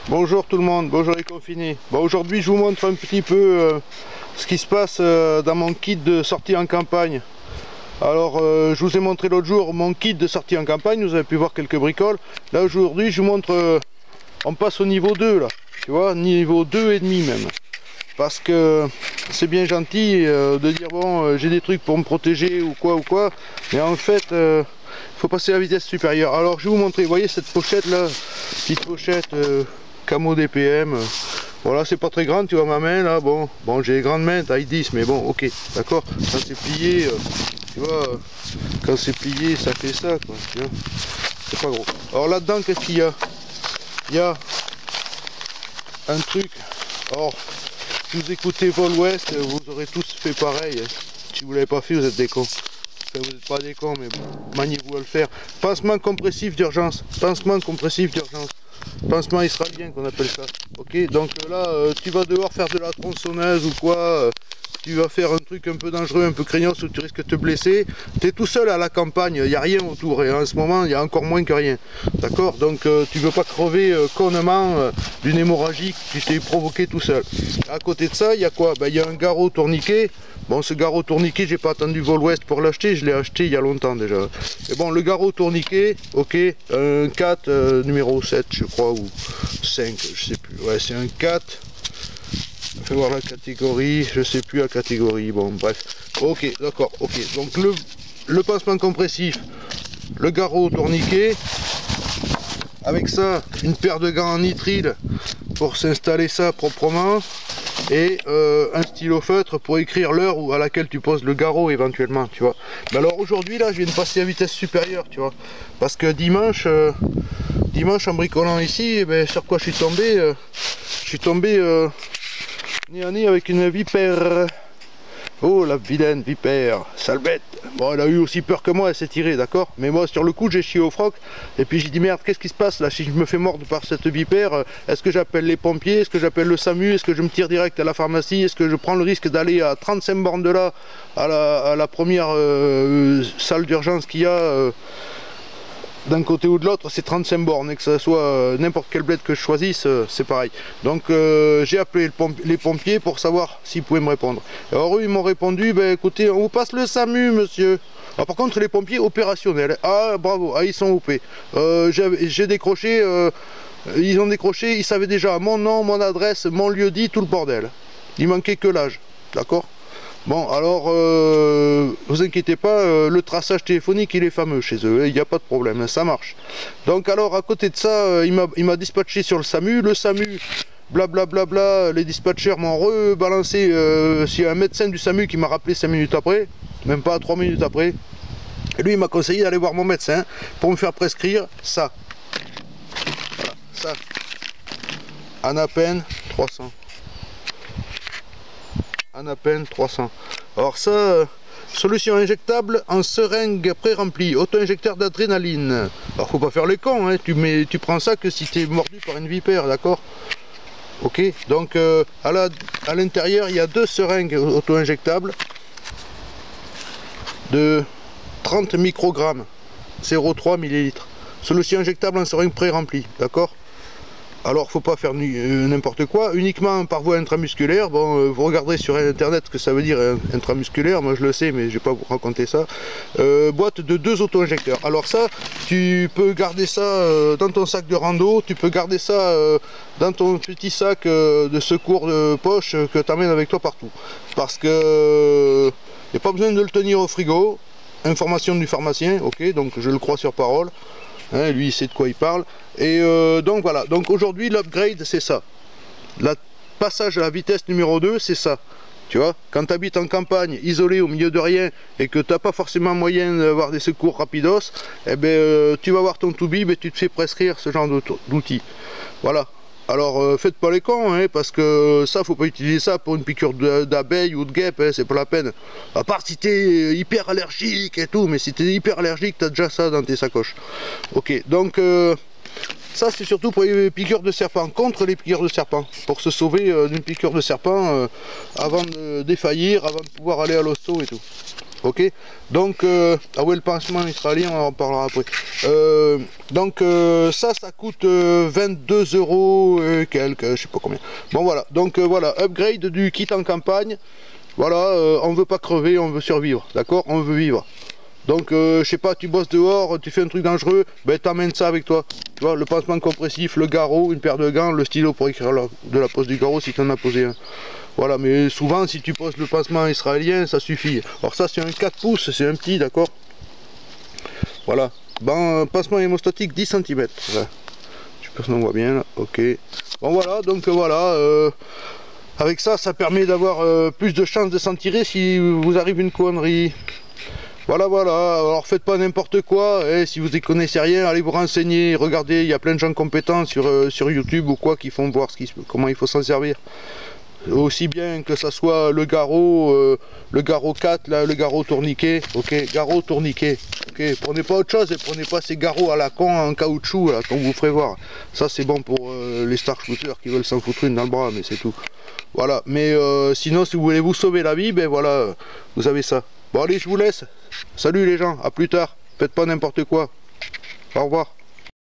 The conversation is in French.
Bonjour tout le monde, bonjour les confinés. Bon, aujourd'hui je vous montre un petit peu ce qui se passe dans mon kit de sortie en campagne. Alors je vous ai montré l'autre jour mon kit de sortie en campagne, vous avez pu voir quelques bricoles. Là aujourd'hui je vous montre, on passe au niveau 2 là, tu vois, niveau 2 et demi même. Parce que c'est bien gentil de dire bon j'ai des trucs pour me protéger ou quoi, mais en fait il faut passer à la vitesse supérieure. Alors je vais vous montrer, vous voyez cette pochette là, petite pochette camo DPM, voilà, c'est pas très grande, tu vois ma main là, bon j'ai les grandes mains taille 10, mais bon ok, d'accord, quand c'est plié, tu vois, quand c'est plié ça fait ça quoi, tu vois, c'est pas gros. Alors là dedans qu'est-ce qu'il y a? Il y a un truc, alors si vous écoutez Vol Ouest, vous aurez tous fait pareil, si vous l'avez pas fait vous êtes des cons. Enfin, vous n'êtes pas des cons, mais bon, maniez-vous à le faire. Pansement compressif d'urgence. Pansement compressif d'urgence. Pansement israélien qu'on appelle ça. Ok, donc là, tu vas dehors faire de la tronçonneuse ou quoi, tu vas faire un truc un peu dangereux, un peu craignos où tu risques de te blesser. Tu es tout seul à la campagne, il n'y a rien autour. Et en ce moment, il y a encore moins que rien. D'accord, donc tu ne veux pas crever connement d'une hémorragie que tu t'es provoqué tout seul. À côté de ça, il y a quoi? Il y a un garrot tourniquet. Bon, ce garrot tourniquet, j'ai pas attendu Vol Ouest pour l'acheter, je l'ai acheté il y a longtemps déjà. Et bon, le garrot tourniquet, ok, un 4 numéro 7 je crois, ou 5, je sais plus. Ouais, c'est un 4. Fais voir la catégorie, je sais plus la catégorie, bon bref. Ok, d'accord, ok. Donc le pansement compressif, le garrot tourniquet. Avec ça, une paire de gants en nitrile pour s'installer ça proprement. Et un stylo feutre pour écrire l'heure à laquelle tu poses le garrot éventuellement, tu vois. Mais alors aujourd'hui là je viens de passer à vitesse supérieure, tu vois, parce que dimanche en bricolant ici, eh ben, sur quoi je suis tombé nez à nez avec une vipère. Oh la vilaine vipère, sale bête. Bon, elle a eu aussi peur que moi, elle s'est tirée, d'accord. Mais moi sur le coup j'ai chié au froc. Et puis j'ai dit merde, qu'est-ce qui se passe là? Si je me fais mordre par cette vipère, est-ce que j'appelle les pompiers? Est-ce que j'appelle le SAMU? Est-ce que je me tire direct à la pharmacie? Est-ce que je prends le risque d'aller à 35 bornes de là, à la première salle d'urgence qu'il y a d'un côté ou de l'autre? C'est 35 bornes, et que ce soit n'importe quel bled que je choisisse, c'est pareil. Donc j'ai appelé les pompiers pour savoir s'ils pouvaient me répondre. Alors eux ils m'ont répondu, ben écoutez, on vous passe le SAMU monsieur. Alors, par contre les pompiers opérationnels, ah bravo, ah, ils sont OP. J'ai décroché, ils ont décroché, ils savaient déjà mon nom, mon adresse, mon lieu dit, tout le bordel. Il manquait que l'âge, d'accord? Bon, alors, vous inquiétez pas, le traçage téléphonique il est fameux chez eux, il n'y a pas de problème, ça marche. Donc alors, à côté de ça, il m'a dispatché sur le SAMU, blablabla, les dispatchers m'ont rebalancé, s'il y a un médecin du SAMU qui m'a rappelé 5 minutes après, même pas 3 minutes après, et lui il m'a conseillé d'aller voir mon médecin pour me faire prescrire ça. Voilà, ça. Anapen 300. Anapen 300. Alors ça, solution injectable en seringue pré-remplie, auto-injecteur d'adrénaline. Alors faut pas faire les cons, hein. Tu prends ça que si tu es mordu par une vipère, d'accord? Ok, donc à l'intérieur il y a 2 seringues auto-injectables de 30 microgrammes, 0,3 millilitres. Solution injectable en seringue pré-remplie, d'accord? Alors faut pas faire n'importe quoi, uniquement par voie intramusculaire. Bon, vous regarderez sur internet ce que ça veut dire intramusculaire, moi je le sais mais je vais pas vous raconter ça. Boîte de 2 auto-injecteurs. Alors ça, tu peux garder ça dans ton sac de rando, tu peux garder ça dans ton petit sac de secours de poche que tu amènes avec toi partout. Parce que il n'y a pas besoin de le tenir au frigo. Information du pharmacien, ok, donc je le crois sur parole. Hein, lui il sait de quoi il parle. Et donc voilà, donc aujourd'hui l'upgrade c'est ça. Le passage à la vitesse numéro 2 c'est ça. Tu vois, quand tu habites en campagne, isolé au milieu de rien, et que tu n'as pas forcément moyen d'avoir des secours rapidos, eh ben, tu vas voir ton toubib et tu te fais prescrire ce genre d'outils. Voilà. Alors faites pas les cons, hein, parce que ça, faut pas utiliser ça pour une piqûre d'abeille ou de guêpe, hein, c'est pas la peine. À part si t'es hyper allergique et tout, mais si t'es hyper allergique, t'as déjà ça dans tes sacoches. Ok, donc ça c'est surtout pour les piqûres de serpent, contre les piqûres de serpent, pour se sauver d'une piqûre de serpent avant de défaillir, avant de pouvoir aller à l'hosto et tout. Ok, donc ah ouais, le pansement israélien, on en parlera après. Ça coûte 22 € et quelques, je sais pas combien. Bon voilà, donc voilà, upgrade du kit en campagne. Voilà, on veut pas crever, on veut survivre, d'accord, on veut vivre. Donc je sais pas, tu bosses dehors, tu fais un truc dangereux, ben t'emmènes ça avec toi. Tu vois, le pansement compressif, le garrot, une paire de gants, le stylo pour écrire de la pose du garrot si tu en as posé un. Voilà, mais souvent si tu poses le pansement israélien, ça suffit. Alors ça c'est un 4 pouces, c'est un petit, d'accord. Voilà, pansement hémostatique 10 cm. Voilà. Je sais pas si on voit bien là, ok. Bon voilà, donc voilà, avec ça, ça permet d'avoir plus de chances de s'en tirer si vous arrive une connerie. Voilà, voilà, alors faites pas n'importe quoi, et si vous y connaissez rien, allez vous renseigner, regardez, il y a plein de gens compétents sur YouTube ou quoi qui font voir comment il faut s'en servir. Aussi bien que ça soit le garrot 4, là, le garrot tourniquet, ok, garrot tourniquet, ok, prenez pas autre chose et prenez pas ces garrots à la con en caoutchouc, là, comme vous ferez voir. Ça c'est bon pour les star-shooters qui veulent s'en foutre une dans le bras, mais c'est tout. Voilà, mais sinon si vous voulez vous sauver la vie, ben voilà, vous avez ça. Bon allez, je vous laisse. Salut les gens, à plus tard. Faites pas n'importe quoi. Au revoir.